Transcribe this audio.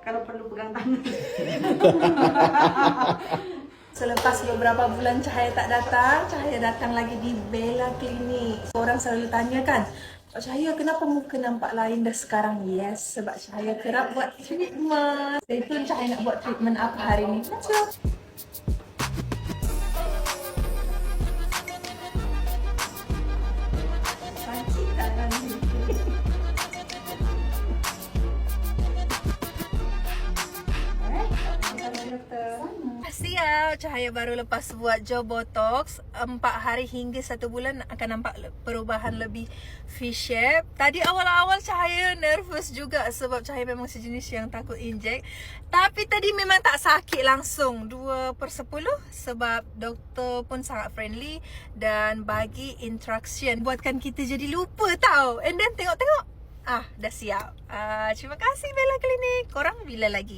kalau perlu pegang tangan. Selepas beberapa bulan Cahaya tak datang, Cahaya datang lagi di Bella Clinic. Orang selalu tanya kan, Pak Cahaya kenapa muka nampak lain dah sekarang? Yes, sebab Cahaya kerap buat treatment. Stay tune, Cahaya nak buat treatment apa hari ni? Let's go! Cantik tak nanti? Siap, Cahaya baru lepas buat gel botox 4 hari hingga 1 bulan akan nampak perubahan lebih V-shape. Tadi awal-awal Cahaya nervous juga sebab Cahaya memang sejenis yang takut injek. Tapi tadi memang tak sakit langsung 2/10 sebab doktor pun sangat friendly dan bagi instruction buatkan kita jadi lupa tau. And then tengok-tengok dah siap. Terima kasih Bella Clinic. Korang bila lagi?